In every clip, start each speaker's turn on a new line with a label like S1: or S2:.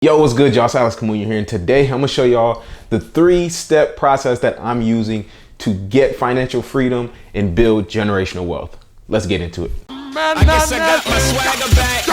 S1: Yo, what's good, y'all? It's Alex Kamunya here, and today I'm gonna show y'all the 3-step process that I'm using to get financial freedom and build generational wealth. Let's get into it.
S2: I guess I got my swagger back.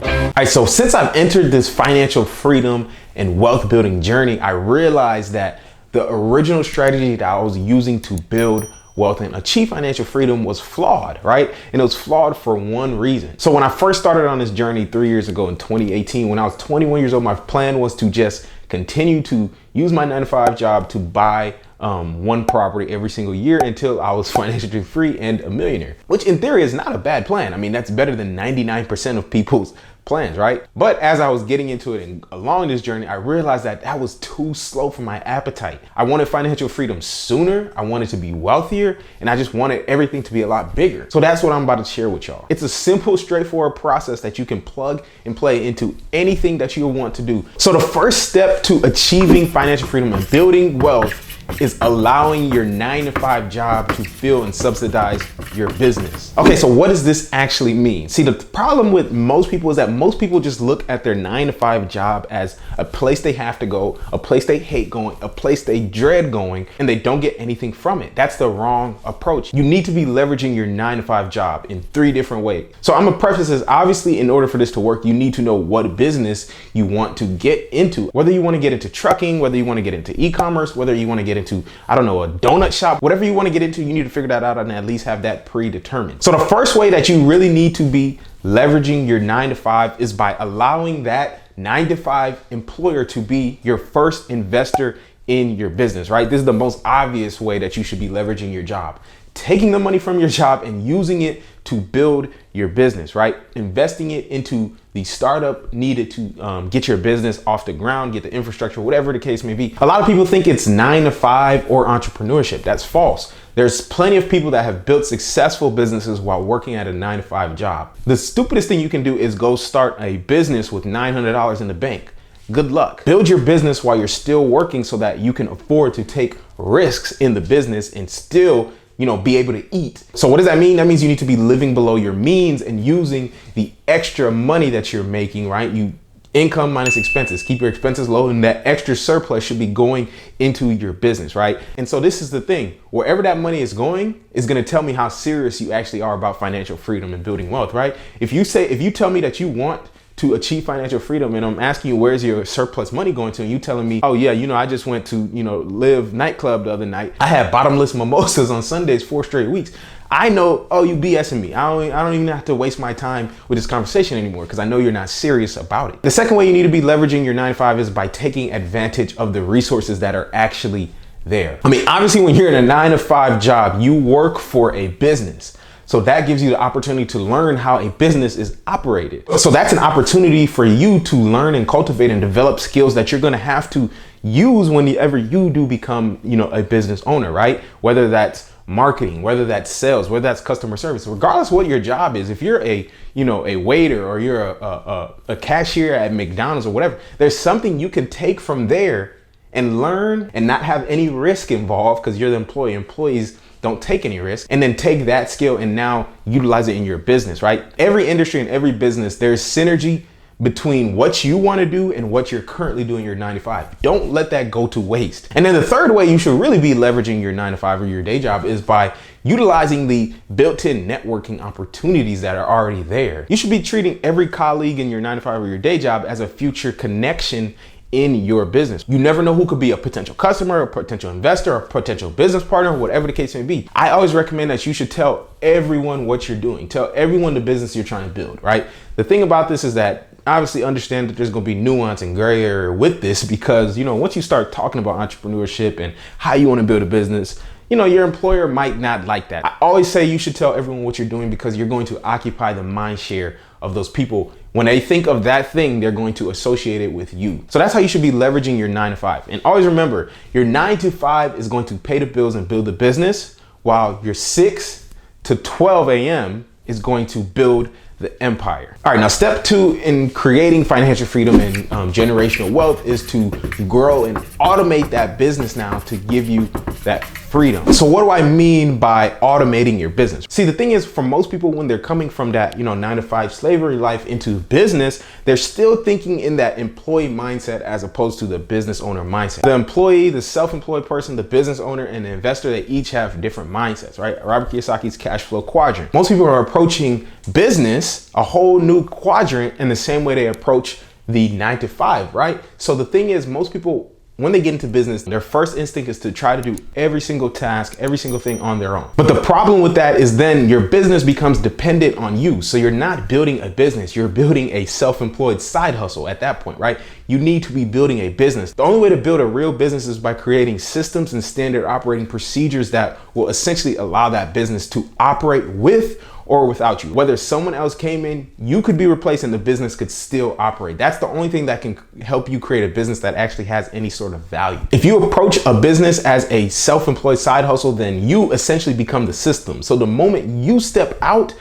S1: All right, so since I've entered this financial freedom and wealth building journey, I realized that the original strategy that I was using to build wealth and achieve financial freedom was flawed, right? And it was flawed for one reason. So when I first started on this journey 3 years ago in 2018, when I was 21 years old, my plan was to just continue to use my 9-to-5 job to buy one property every single year until I was financially free and a millionaire, which in theory is not a bad plan. I mean, that's better than 99% of people's plans, right? But as I was getting into it and along this journey, I realized that that was too slow for my appetite. I wanted financial freedom sooner. I wanted to be wealthier, and I just wanted everything to be a lot bigger. So that's what I'm about to share with y'all. It's a simple, straightforward process that you can plug and play into anything that you want to do. So the first step to achieving financial freedom and building wealth is allowing your 9-to-5 job to fill and subsidize your business. Okay, so what does this actually mean? See, the problem with most people is that most people just look at their 9-to-5 job as a place they have to go, a place they hate going, a place they dread going, and they don't get anything from it. That's the wrong approach. You need to be leveraging your 9-to-5 job in 3 different ways. So I'm gonna preface this, obviously, in order for this to work, you need to know what business you want to get into. Whether you want to get into trucking, whether you want to get into e-commerce, whether you want to get into, I don't know, a donut shop, whatever you want to get into, you need to figure that out and at least have that predetermined. So the first way that you really need to be leveraging your 9-to-5 is by allowing that 9-to-5 employer to be your first investor in your business, right? This is the most obvious way that you should be leveraging your job. Taking the money from your job and using it to build your business, right? Investing it into the startup needed to get your business off the ground, get the infrastructure, whatever the case may be. A lot of people think it's 9-to-5 or entrepreneurship. That's false. There's plenty of people that have built successful businesses while working at a 9-to-5 job. The stupidest thing you can do is go start a business with $900 in the bank. Good luck. Build your business while you're still working so that you can afford to take risks in the business and still be able to eat. So what does that mean? That means you need to be living below your means and using the extra money that you're making, right? Income minus expenses, keep your expenses low, and that extra surplus should be going into your business, right? And so this is the thing, wherever that money is going is gonna tell me how serious you actually are about financial freedom and building wealth, right? If you tell me that you want to achieve financial freedom and I'm asking you where's your surplus money going to, and you telling me, oh yeah, I just went to Live nightclub the other night, I had bottomless mimosas on Sundays 4 straight weeks, I know, oh, you BSing me. I don't even have to waste my time with this conversation anymore because I know you're not serious about it. The second way you need to be leveraging your 9-to-5 is by taking advantage of the resources that are actually there. I mean, obviously when you're in a 9-to-5 job, you work for a business. So that gives you the opportunity to learn how a business is operated. So that's an opportunity for you to learn and cultivate and develop skills that you're gonna have to use whenever you do become, a business owner, right? Whether that's marketing, whether that's sales, whether that's customer service, regardless what your job is. If you're a waiter or you're a cashier at McDonald's or whatever, there's something you can take from there and learn and not have any risk involved because you're the employee. Employees don't take any risk, and then take that skill and now utilize it in your business, right? Every industry and every business, there's synergy between what you want to do and what you're currently doing your 9-to-5. Don't let that go to waste. And then the third way you should really be leveraging your 9-to-5 or your day job is by utilizing the built-in networking opportunities that are already there. You should be treating every colleague in your 9-to-5 or your day job as a future connection in your business. You never know who could be a potential customer, a potential investor, a potential business partner, whatever the case may be. I always recommend that you should tell everyone what you're doing. Tell everyone the business you're trying to build, right? The thing about this is that obviously understand that there's going to be nuance and gray area with this because, once you start talking about entrepreneurship and how you want to build a business, your employer might not like that. I always say you should tell everyone what you're doing because you're going to occupy the mind share of those people. When they think of that thing, they're going to associate it with you. So that's how you should be leveraging your 9-to-5. And always remember, your 9-to-5 is going to pay the bills and build the business, while your 6 to 12 a.m. is going to build the empire. All right, now step 2 in creating financial freedom and generational wealth is to grow and automate that business now to give you that freedom. So what do I mean by automating your business? See, the thing is, for most people, when they're coming from that, 9-to-5 slavery life into business, they're still thinking in that employee mindset as opposed to the business owner mindset. The employee, the self-employed person, the business owner, and the investor, they each have different mindsets, right? Robert Kiyosaki's cash flow quadrant. Most people are approaching business a whole new quadrant in the same way they approach the 9-to-5, right? So the thing is, most people, when they get into business, their first instinct is to try to do every single task, every single thing on their own. But the problem with that is then your business becomes dependent on you. So you're not building a business, you're building a self-employed side hustle at that point, right? You need to be building a business. The only way to build a real business is by creating systems and standard operating procedures that will essentially allow that business to operate with or without you. Whether someone else came in, you could be replaced and the business could still operate. That's the only thing that can help you create a business that actually has any sort of value. If you approach a business as a self-employed side hustle, then you essentially become the system. So the moment you step out,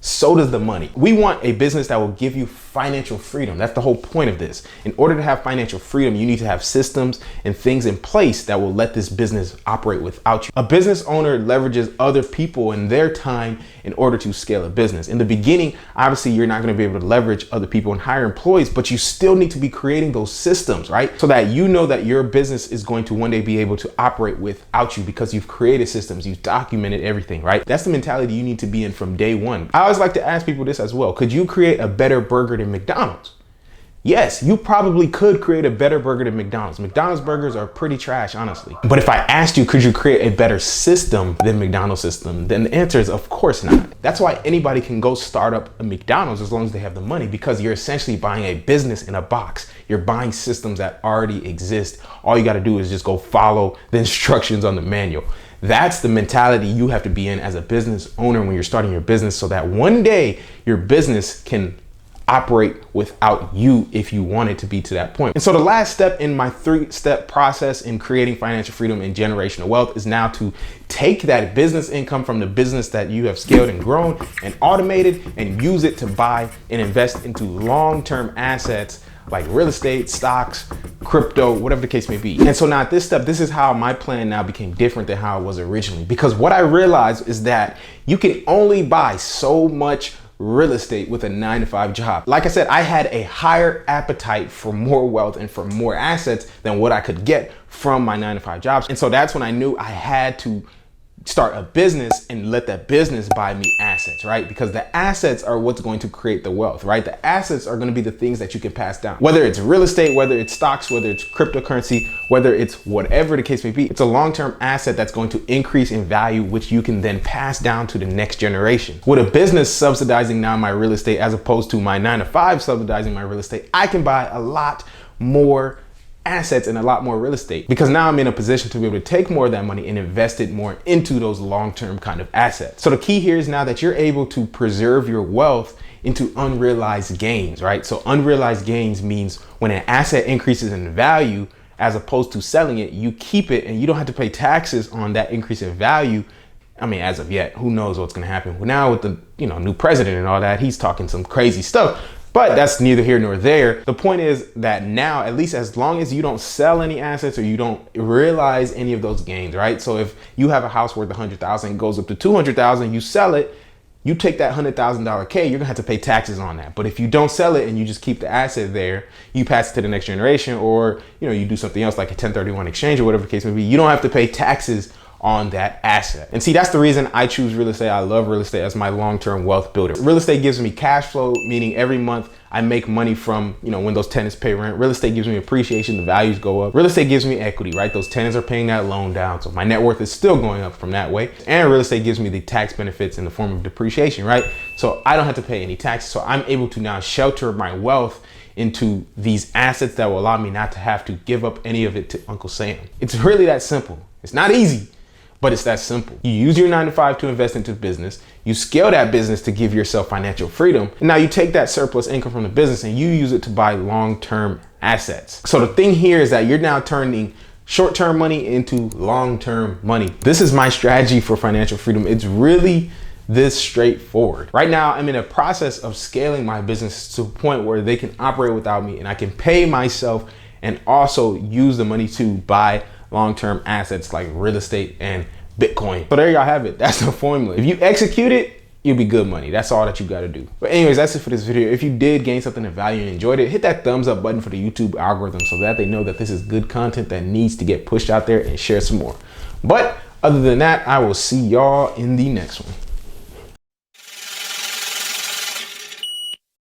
S1: so does the money. We want a business that will give you financial freedom. That's the whole point of this. In order to have financial freedom, you need to have systems and things in place that will let this business operate without you. A business owner leverages other people and their time in order to scale a business. In the beginning, obviously, you're not going to be able to leverage other people and hire employees, but you still need to be creating those systems, right? So that you know that your business is going to one day be able to operate without you because you've created systems, you've documented everything, right? That's the mentality you need to be in from day one. I always like to ask people this as well. Could you create a better burger than McDonald's? Yes, you probably could create a better burger than McDonald's. McDonald's burgers are pretty trash, honestly. But if I asked you, could you create a better system than McDonald's system? Then the answer is of course not. That's why anybody can go start up a McDonald's as long as they have the money, because you're essentially buying a business in a box. You're buying systems that already exist. All you got to do is just go follow the instructions on the manual. That's the mentality you have to be in as a business owner when you're starting your business, so that one day your business can operate without you if you want it to be to that point. And so the last step in my 3-step process in creating financial freedom and generational wealth is now to take that business income from the business that you have scaled and grown and automated and use it to buy and invest into long-term assets like real estate, stocks, crypto, whatever the case may be. And so now at this step, this is how my plan now became different than how it was originally. Because what I realized is that you can only buy so much real estate with a 9-to-5 job. Like I said, I had a higher appetite for more wealth and for more assets than what I could get from my 9-to-5 jobs. And so that's when I knew I had to start a business and let that business buy me assets, right? Because the assets are what's going to create the wealth, right? The assets are going to be the things that you can pass down. Whether it's real estate, whether it's stocks, whether it's cryptocurrency, whether it's whatever the case may be, it's a long-term asset that's going to increase in value, which you can then pass down to the next generation. With a business subsidizing now my real estate as opposed to my 9-to-5 subsidizing my real estate, I can buy a lot more assets and a lot more real estate, because now I'm in a position to be able to take more of that money and invest it more into those long-term kind of assets. So the key here is now that you're able to preserve your wealth into unrealized gains, right? So unrealized gains means when an asset increases in value, as opposed to selling it, you keep it and you don't have to pay taxes on that increase in value. I mean, as of yet, who knows what's going to happen. Well, now with the new president and all that, he's talking some crazy stuff. But that's neither here nor there. The point is that now, at least as long as you don't sell any assets or you don't realize any of those gains, right? So if you have a house worth $100,000, it goes up to $200,000, you sell it, you take that $100,000 K, you're gonna have to pay taxes on that. But if you don't sell it and you just keep the asset there, you pass it to the next generation, or you do something else like a 1031 exchange or whatever the case may be, you don't have to pay taxes on that asset. And see, that's the reason I choose real estate. I love real estate as my long-term wealth builder. Real estate gives me cash flow, meaning every month I make money from, when those tenants pay rent. Real estate gives me appreciation, the values go up. Real estate gives me equity, right? Those tenants are paying that loan down, so my net worth is still going up from that way. And real estate gives me the tax benefits in the form of depreciation, right? So I don't have to pay any taxes. So I'm able to now shelter my wealth into these assets that will allow me not to have to give up any of it to Uncle Sam. It's really that simple. It's not easy, but it's that simple. You use your 9-to-5 to invest into business. You scale that business to give yourself financial freedom. And now you take that surplus income from the business and you use it to buy long-term assets. So the thing here is that you're now turning short-term money into long-term money. This is my strategy for financial freedom. It's really this straightforward. Right now, I'm in a process of scaling my business to a point where they can operate without me and I can pay myself and also use the money to buy long-term assets like real estate and Bitcoin. So there y'all have it. That's the formula. If you execute it, you'll be good money. That's all that you got to do. But anyways, that's it for this video. If you did gain something of value and enjoyed it, hit that thumbs up button for the YouTube algorithm so that they know that this is good content that needs to get pushed out there, and share some more. But other than that, I will see y'all in the next one.